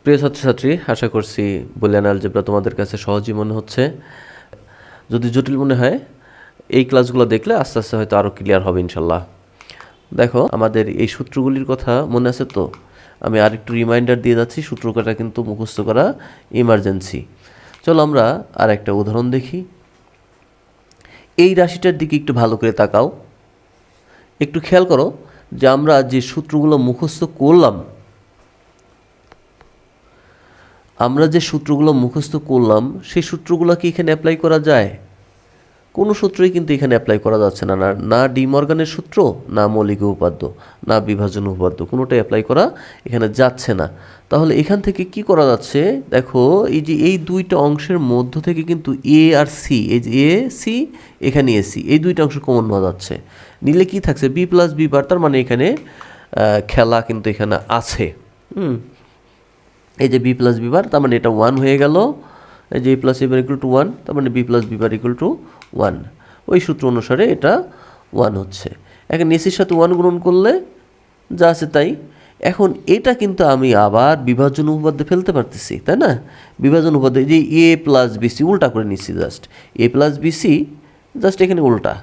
প্রিয় ছাত্রছাত্রী, আশা করছি বুলিয়ান অ্যালজেব্রা তোমাদের কাছে সহজই মনে হচ্ছে। যদি জটিল মনে হয় এই ক্লাসগুলো দেখলে আস্তে আস্তে হয়তো আরও ক্লিয়ার হবে ইনশাল্লাহ। দেখো, আমাদের এই সূত্রগুলির কথা মনে আছে তো? আমি আরেকটু রিমাইন্ডার দিয়ে যাচ্ছি, সূত্র কটা কিন্তু মুখস্থ করা ইমার্জেন্সি। চলো আমরা আর একটা উদাহরণ দেখি। এই রাশিটার দিকে একটু ভালো করে তাকাও, একটু খেয়াল করো যে আমরা যে সূত্রগুলো মুখস্থ করলাম, সেই সূত্রগুলো কি এখানে অ্যাপ্লাই করা যায়? কোনো সূত্রই কিন্তু এখানে অ্যাপ্লাই করা যাচ্ছে না। না ডি মর্গানের সূত্র, না মৌলিক উপপাদ্য, না বিভাজন উপপাদ্য, কোনোটাই অ্যাপ্লাই করা এখানে যাচ্ছে না। তাহলে এখান থেকে কি করা যাচ্ছে? দেখো, এই যে এই দুইটা অংশের মধ্য থেকে কিন্তু এ আর সি, এই যে এ সি, এখানে এ সি, এই দুইটা অংশ কমন নেওয়া যাচ্ছে। নিলে কি থাকছে? বি প্লাস বি বার, তার মানে এখানে খেলা কিন্তু এখানে আছে। এই যে বি প্লাস বি বার, তার মানে এটা 1 হয়ে গেল। এই যে A plus A bar equal to 1, তার মানে B plus B bar equal to 1। ওই সূত্র অনুসারে এটা 1 হচ্ছে। এখন এসির সাথে 1 গুণন করলে যা আছে তাই। এখন এটা কিন্তু আমি আবার বিভাজন উপপাদ্যে ফেলতে পারতেছি, তাই না? বিভাজন উপপাদ্যে যে এ প্লাস বিসি উল্টা করে নিচ্ছি, just a plus BC, just এখানে উল্টা,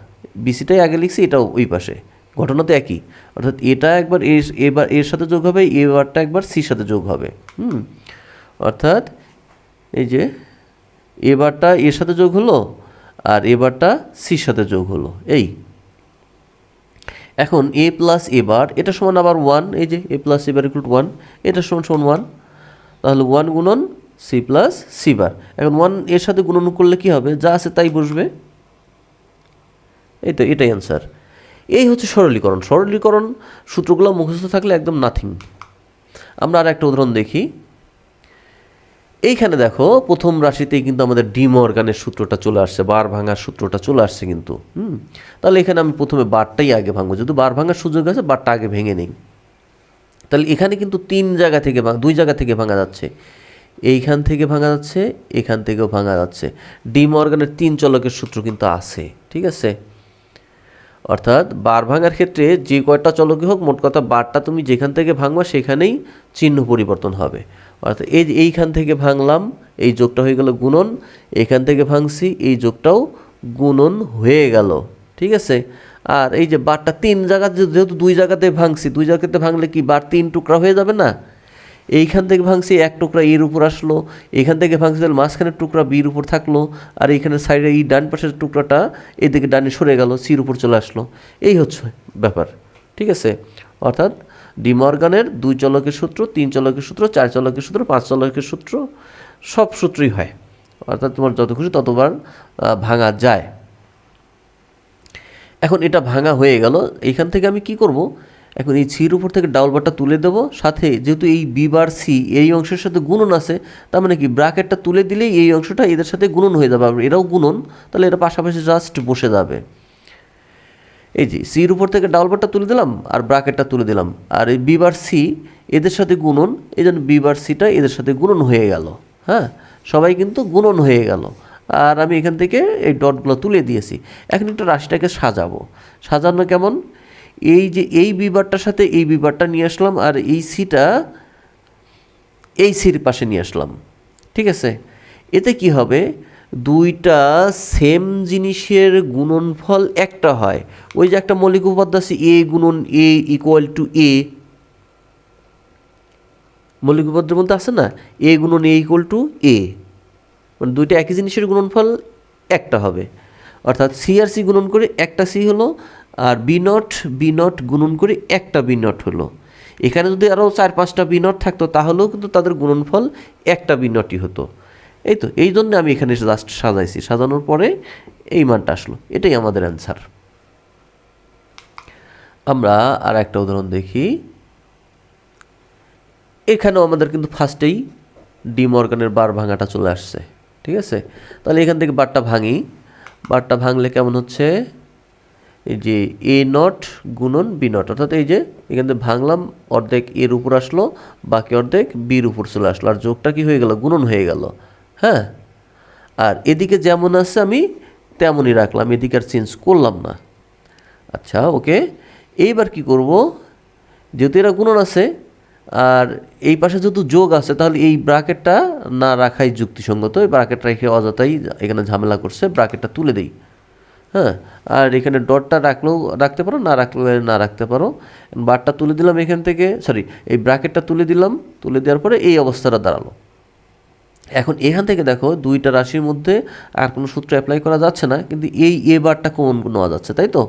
বিসিটাই আগে লিখছি, এটাও ওই পাশে, ঘটনা তো একই। অর্থাৎ এটা একবার এবার এর সাথে যোগ হবে, এবারটা একবার সির সাথে যোগ হবে। অর্থাৎ এই যে এবারটা এর সাথে যোগ হলো আর এবারটা সির সাথে যোগ হলো। এই এখন এ প্লাস এবার এটা সমান আবার 1, এই যে এ প্লাস এবার ইকুয়াল টু 1, এটা সমান 1। তাহলে 1 গুণন সি প্লাস সি বার। এখন 1 এর সাথে গুণন করলে কি হবে? যা আছে তাই বসবে। এই তো, এটাই অ্যান্সার। এই হচ্ছে সরলীকরণ। সূত্রগুলো মুখস্থ থাকলে একদম নাথিং। আমরা আর একটা উদাহরণ দেখি। এইখানে দেখো, প্রথম রাশিতেই কিন্তু আমাদের ডি মর্গানের সূত্রটা চলে আসছে, বার ভাঙার সূত্রটা চলে আসছে কিন্তু। তাহলে এখানে আমি প্রথমে বারটাই আগে ভাঙবো, যেহেতু বার ভাঙার সুযোগ আছে, বারটা আগে ভেঙে নিই। তাহলে এখানে কিন্তু 2 জায়গা থেকে ভাঙা যাচ্ছে। এইখান থেকে ভাঙা যাচ্ছে, এখান থেকেও ভাঙা যাচ্ছে। ডি মর্গানের 3 চলকের সূত্র কিন্তু আছে, ঠিক আছে? অর্থাৎ বার ভাঙার ক্ষেত্রে যে কয়টা চলকই হোক, মোট কথা বারটা তুমি যেখান থেকে ভাঙবা সেখানেই চিহ্ন পরিবর্তন হবে। অর্থাৎ এইখান থেকে ভাঙলাম, এই যোগটা হয়ে গেল গুণন, এখান থেকে ভাঙছি, এই যোগটাও গুণন হয়ে গেল, ঠিক আছে? আর এই যে বারটা 3 জায়গা, যেহেতু 2 জায়গাতে ভাঙছি, 2 জায়গাতে ভাঙলে কি বার 3 টুকরা হয়ে যাবে না? এইখান থেকে ভাঙছি, 1 টুকরা এর উপর আসলো, এখান থেকে ভাঙছি, তাহলে মাঝখানের টুকরা বির উপর থাকলো, আর এইখানে সাইডে এই ডান পাশের টুকরাটা এদিকে ডানে সরে গেল, সির উপর চলে আসলো। এই হচ্ছে ব্যাপার, ঠিক আছে? অর্থাৎ ডি মর্গানের 2 চলকের সূত্র, 3 চলকের সূত্র, 4 চলকের সূত্র, 5 চলকের সূত্র, সব সূত্রই হয়। অর্থাৎ তোমার যত খুশি ততবার ভাঙা যায়। এখন এটা ভাঙা হয়ে গেল, এইখান থেকে আমি কি করব? এখন এই সির উপর থেকে ডাবল বারটা তুলে দেবো, সাথে যেহেতু এই বি বার সি এই অংশের সাথে গুণন আছে, তার মানে কি ব্র্যাকেটটা তুলে দিলেই এই অংশটা এদের সাথে গুণন হয়ে যাবে, এরাও গুণন, তাহলে এটা পাশাপাশি জাস্ট বসে যাবে। এই যে সির উপর থেকে ডাবল বারটা তুলে দিলাম আর ব্র্যাকেটটা তুলে দিলাম, আর এই বি বার সি এদের সাথে গুণন, এই জন্য বি বার সিটা এদের সাথে গুণন হয়ে গেল। হ্যাঁ, সবাই কিন্তু গুণন হয়ে গেল। আর আমি এখান থেকে এই ডটগুলো তুলে দিয়েছি। এখন একটু রাশিটাকে সাজানো কেমন? এই যে এই বিবারটার সাথে এই বিবারটা নিয়ে আসলাম, আর এই সিটা এই সির পাশে নিয়ে আসলাম, ঠিক আছে? এতে কি হবে? দুইটা সেম জিনিসের গুণনফল একটা হয়। ওই যে একটা মৌলিক উপপাদ্য আছে, এ গুণন এ ইকুয়াল টু এ, মৌলিক উপপাদ্যের মধ্যে আছে না, এ গুণন এ ইকুয়াল টু এ, মানে দুইটা একই জিনিসের গুণনফল একটা হবে। অর্থাৎ সি আর সি গুণন করে একটা সি হলো, আর বি নট গুণন করে একটা বি নট হলো। এখানে যদি আরও 4-5টা বি নট থাকতো তাহলেও কিন্তু তাদের গুণনফল একটা বি নটই হতো। এই তো, এই জন্য আমি এখানে জাস্ট সাজাইছি, সাজানোর পরে এই মানটা আসলো, এটাই আমাদের অ্যান্সার। আমরা আর একটা উদাহরণ দেখি। এখানেও আমাদের কিন্তু ফার্স্টেই ডি মর্গানের বার ভাঙাটা চলে আসছে, ঠিক আছে? তাহলে এখান থেকে বারটা ভাঙলে কেমন হচ্ছে? এই যে এ নট গুণন বি নট, অর্থাৎ এই যে এখান থেকে ভাঙলাম, অর্ধেক এর উপর আসলো, বাকি অর্ধেক বির উপর চলে আসলো, আর যোগটা কি হয়ে গেল? গুণন হয়ে গেল। হ্যাঁ, আর এদিকে যেমন আছে আমি তেমনই রাখলাম, এদিকে আর চেঞ্জ করলাম না। আচ্ছা, ওকে। এইবার কি করব? যেহেতু এরা গুণন আছে, আর এই পাশে যেহেতু যোগ আছে তাহলে এই ব্র্যাকেটটা না রাখাই যুক্তিসঙ্গত। এই ব্র্যাকেট রেখে অযথাই এখানে ঝামেলা করছে, ব্র্যাকেটটা তুলে দেই। হ্যাঁ, আর এখানে ডটটা রাখলেও রাখতে পারো, না রাখলে না রাখতে পারো। বারটা তুলে দিলাম এখান থেকে, সরি এই ব্র্যাকেটটা তুলে দিলাম, তুলে দেওয়ার পরে এই অবস্থাটা দাঁড়ালো। এখন এখান থেকে দেখো দুইটা রাশির মধ্যে আর কোনো সূত্র অ্যাপ্লাই করা যাচ্ছে না, কিন্তু এই এ বারটা কমন নেওয়া যাচ্ছে, তাই তো?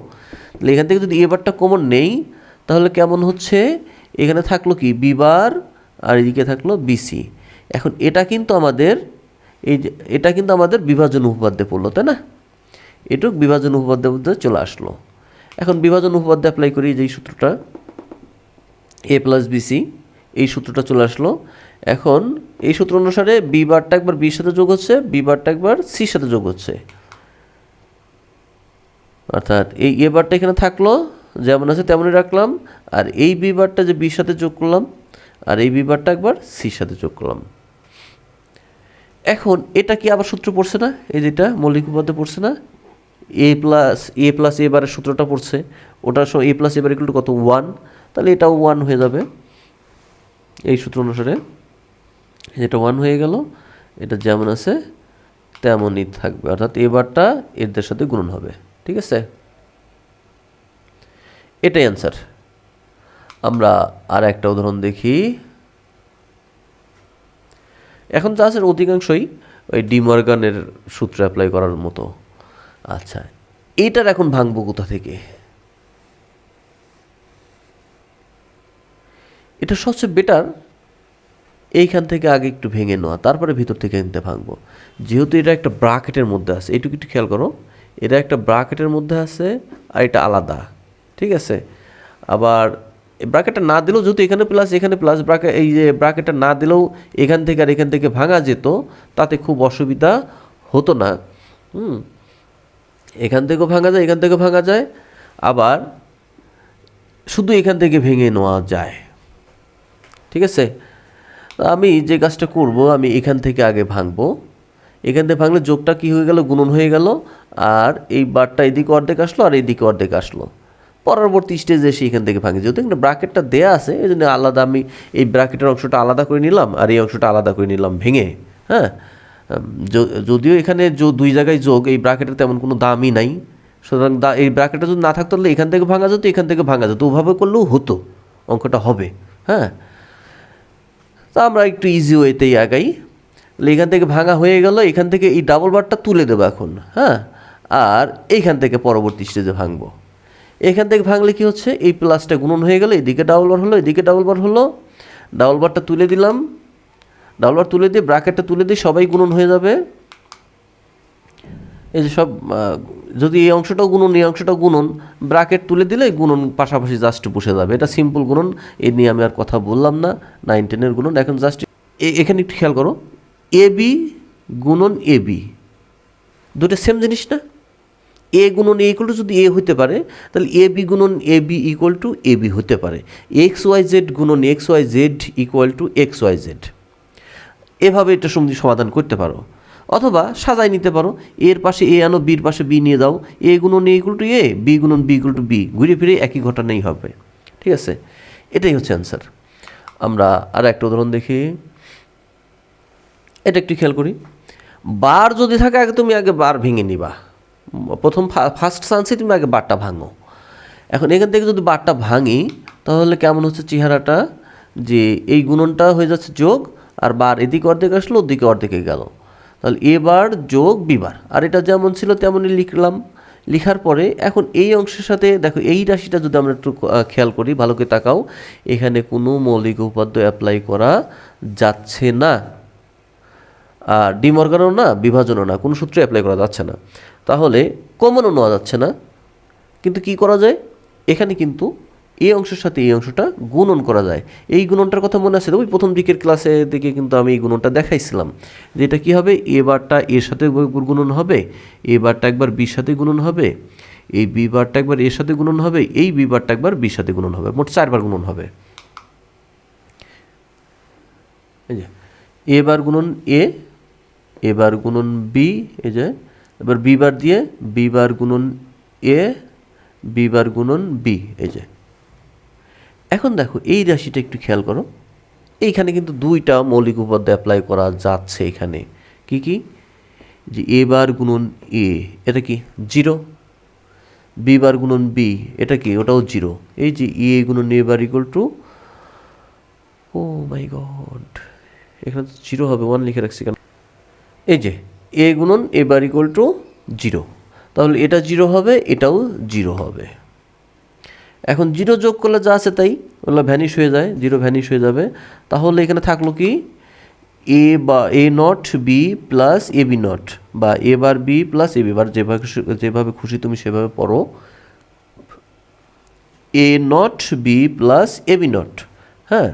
তাহলে এখান থেকে যদি এ বারটা কমন নেই তাহলে কেমন হচ্ছে, এখানে থাকলো কি বি বার আর এদিকে থাকলো বিসি। এখন এটা কিন্তু আমাদের এই যে এটা কিন্তু আমাদের বিভাজন উপপাদ্যে পড়লো, তাই না? এটুক বিভাজন উপপাদ্যের মধ্যে চলে আসলো। এখন বিভাজন উপপাদ্য অ্যাপ্লাই করি, যেই সূত্রটা এ প্লাস বিসি, এই সূত্রটা চলে আসলো। এখন এই সূত্র অনুসারে বি বারটা একবার বির সাথে যোগ হচ্ছে, বি বারটা একবার সির সাথে যোগ হচ্ছে, অর্থাৎ এই এ বারটা এখানে থাকলো যেমন আছে তেমনই রাখলাম, আর এই বি বারটা যে বির সাথে যোগ করলাম, আর এই বি বারটা একবার সির সাথে যোগ করলাম। এখন এটা কি আবার সূত্র পড়ছে না? এই যেটা মৌলিক উপপাদ্য পড়ছে না, এ প্লাস এ বারের সূত্রটা পড়ছে, ওটার সঙ্গে A plus A bar equal to কত 1, তাহলে এটাও 1 হয়ে যাবে এই সূত্র অনুসারে। যেটা 1 হয়ে গেল, এটা যেমন আছে তেমনই থাকবে, অর্থাৎ এ বারটা এদের সাথে গুণন হবে। ঠিক আছে, এটাই অ্যান্সার। আমরা আর একটা উদাহরণ দেখি। এখন যা আছে অধিকাংশই ওই ডি মর্গানের সূত্র অ্যাপ্লাই করার মতো। আচ্ছা, এইটার এখন ভাঙবো কোথা থেকে? এটা সবচেয়ে বেটার এইখান থেকে আগে একটু ভেঙে নেওয়া, তারপরে ভিতর থেকে এনতে ভাঙবো। যেহেতু এটা একটা ব্রাকেটের মধ্যে আছে, এইটুকু একটু খেয়াল করো, এটা একটা ব্রাকেটের মধ্যে আছে আর এটা আলাদা। ঠিক আছে, আবার ব্রাকেটটা না দিলেও যেহেতু এখানে প্লাস ব্রাকেট, এই যে ব্রাকেটটা না দিলেও এখান থেকে আর এখান থেকে ভাঙা যেত, তাতে খুব অসুবিধা হতো না। এখান থেকেও ভাঙা যায়, এখান থেকেও ভাঙা যায়, আবার শুধু এখান থেকে ভেঙে নেওয়া যায়। ঠিক আছে, আমি যে কাজটা করব, আমি এখান থেকে আগে ভাঙবো। এখান থেকে ভাঙলে যোগটা কি হয়ে গেল, গুণন হয়ে গেল, আর এই বারটা এদিকে অর্ধেক আসলো আর এইদিকে অর্ধেক আসলো। পরবর্তী স্টেজে এসে এখান থেকে ভাঙে, যেহেতু এখানে ব্র্যাকেটটা দেয়া আছে এই জন্য আলাদা আমি এই ব্র্যাকেটের অংশটা আলাদা করে নিলাম আর এই অংশটা আলাদা করে নিলাম ভেঙে। হ্যাঁ, যদিও এখানে দুই জায়গায় যোগ, এই ব্র্যাকেটের তেমন কোনো দামই নাই, সুতরাং এই ব্র্যাকেটটা যদি না থাকতো তাহলে এখান থেকে ভাঙা যেত, এখান থেকে ভাঙা যেত, ওভাবে করলেও হতো, অঙ্কটা হবে। হ্যাঁ, তা আমরা একটু ইজি ওয়েতেই আগাই। তাহলে এখান থেকে ভাঙা হয়ে গেল, এখান থেকে এই ডাবল বারটা তুলে দেবো এখন। হ্যাঁ, আর এইখান থেকে পরবর্তী স্টেজে ভাঙবো। এখান থেকে ভাঙলে কি হচ্ছে, এই প্লাসটা গুণন হয়ে গেল, এদিকে ডাবল বার হলো, এদিকে ডাবল বার হলো, ডাবল বারটা তুলে দিলাম, ডাবল বার তুলে দিয়ে ব্র্যাকেটটা তুলে দিয়ে সবাই গুণন হয়ে যাবে। এই যে সব, যদি এই অংশটাও গুণন এই অংশটাও গুণন, ব্র্যাকেট তুলে দিলে গুণন পাশাপাশি জাস্ট বসে যাবে। এটা সিম্পল গুণন, এ নিয়ে আমি আর কথা বললাম না, 9, 10-এর গুণন। এখন জাস্ট এখানে একটু খেয়াল করো, এ বি গুণন এ বি দুটো সেম জিনিস না? এ গুণন এ ইকুয়াল টু যদি এ হতে পারে, তাহলে এ বি গুণন A B equal to A B হতে পারে। এক্স ওয়াই জেড গুণন X Y Z equal to X Y Z, এভাবে এটা সমাধান করতে পারো। অথবা সাজাই নিতে পারো, এর পাশে এ আনো, বির পাশে বি নিয়ে যাও, এ গুণন এ ইকুয়াল টু এ, বি গুণন বি ইকুয়াল টু বি, ঘুরে ফিরে একই ঘটনাই হবে। ঠিক আছে, এটাই হচ্ছে অ্যান্সার। আমরা আর একটা উদাহরণ দেখি। এটা একটু খেয়াল করি, বার যদি থাকে আগে তুমি আগে বার ভেঙে নিবা, প্রথম ফার্স্ট চান্সে তুমি আগে বারটা ভাঙো। এখন এখান থেকে যদি বারটা ভাঙি তাহলে কেমন হচ্ছে চেহারাটা, যে এই গুণনটা হয়ে যাচ্ছে যোগ, আর বার এদিকে অর্ধেক আসলো ওদিকে অর্ধেকে গেল, তাহলে এ বার যোগ বি বার, আর এটা যেমন ছিল তেমনই লিখলাম। লিখার পরে এখন এই অংশের সাথে দেখো, এই রাশিটা যদি আমরা একটু খেয়াল করি, ভালো করে তাকাও, এখানে কোনো মৌলিক উপপাদ্য অ্যাপ্লাই করা যাচ্ছে না, আর ডিমর্গানও না, বিভাজনও না, কোনো সূত্রে অ্যাপ্লাই করা যাচ্ছে না, তাহলে কমনও নেওয়া যাচ্ছে না। কিন্তু কি করা যায়, এখানে কিন্তু এই অংশের সাথে এই অংশটা গুণন করা যায়। এই গুণনটার কথা মনে আছে, ওই প্রথম দিকের ক্লাসে দিকে কিন্তু আমি এই গুণনটা দেখাইছিলাম, যে এটা কী হবে, এ বারটা এর সাথে গুণন হবে, এ বারটা একবার বির সাথে গুণন হবে, এই বি বারটা একবার এর সাথে গুণন হবে, এই বি বারটা একবার বির সাথে গুণন হবে, মোট 4 বার গুণন হবে। এই যে এ বার গুণন এ, এবার গুণন বি, এই যে এবার বি বার দিয়ে বি বার গুণন এ, বি বার গুণন বি। এই যে এখন দেখো এই রাশিটা একটু খেয়াল করো, এইখানে কিন্তু দুইটা মৌলিক উপপাদ্য অ্যাপ্লাই করা যাচ্ছে এখানে। কি কি? যে এ বার গুণন এ, এটা কি 0। বি বার গুণন বি, এটা কি? ওটাও 0। এই যে এ গুণন A bar equal to, oh my god, এখানে তো 0 হবে, 1 লিখে রাখছি কেন? এই যে এ গুণন এ বার ইকুয়াল টু 0, তাহলে এটা 0 হবে, এটাও 0 হবে। এখন 0 যোগ করলে যা আছে তাই, ওগুলো ভ্যানিশ হয়ে যায়, 0 ভ্যানিশ হয়ে যাবে। তাহলে এখানে থাকলো কি? এ বা A not B plus A B not, বা A bar B plus A B bar, যেভাবে খুশি তুমি সেভাবে পড়ো। A not B plus A B not. হ্যাঁ,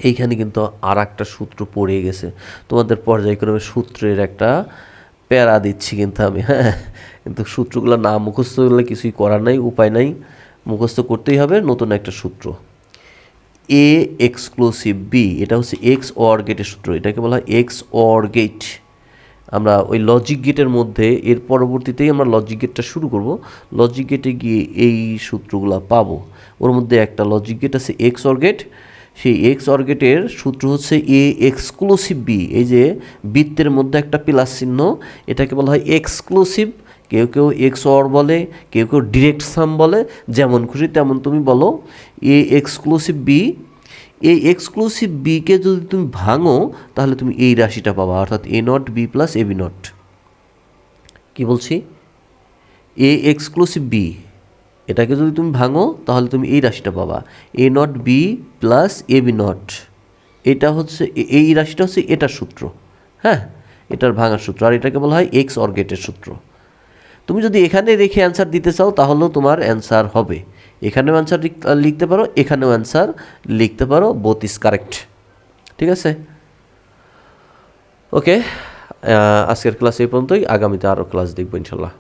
এইখানে কিন্তু আর একটা সূত্র পড়ে গেছে, তোমাদের পর্যায়ক্রমে সূত্রের একটা প্যারা দিচ্ছি কিন্তু আমি। হ্যাঁ, কিন্তু সূত্রগুলো না মুখস্থ করলে কিছুই করার নাই, উপায় নাই, মুখস্থ করতেই হবে। নতুন একটা সূত্র, এ এক্সক্লুসিভ বি, এটা হচ্ছে এক্স অর গেটের সূত্র, এটাকে বলা হয় এক্স অর গেট। আমরা ওই লজিক গেটের মধ্যে এর পরবর্তীতেই আমরা লজিক গেটটা শুরু করব। লজিক গেটে গিয়ে এই সূত্রগুলো পাবো। ওর মধ্যে একটা লজিক গেট আছে এক্স অর গেট, সেই এক্স অর গেটের সূত্র হচ্ছে এ এক্সক্লুসিভ বি। এই যে বৃত্তের মধ্যে একটা প্লাস চিহ্ন, এটাকে বলা হয় এক্সক্লুসিভ। কেউ কেউ এক্স অর বলে, কেউ কেউ ডিরেক্ট সাম বলে, যেমন খুশি তেমন তুমি বলো। এ এক্সক্লুসিভ বি, এই এক্সক্লুসিভ বিকে যদি তুমি ভাঙো তাহলে তুমি এই রাশিটা পাবা, অর্থাৎ A not B plus A B not. কী বলছি? এ এক্সক্লুসিভ বি, এটাকে যদি তুমি ভাঙো তাহলে তুমি এই রাশিটা পাবা, A not B plus A B not. এটা হচ্ছে এই রাশিটা হচ্ছে এটার সূত্র। হ্যাঁ, এটার ভাঙার সূত্র, আর এটাকে বলা হয় এক্স অর গেটের সূত্র। তুমি যদি এখানে রেখে অ্যান্সার দিতে চাও তাহলেও তোমার অ্যান্সার হবে। এখানেও অ্যান্সার লিখতে পারো, এখানেও অ্যান্সার লিখতে পারো, বোথ ইজ কারেক্ট। ঠিক আছে, ওকে। আজকের ক্লাস এই পর্যন্তই, আগামীতে আরও ক্লাস দেখবো ইনশাল্লাহ।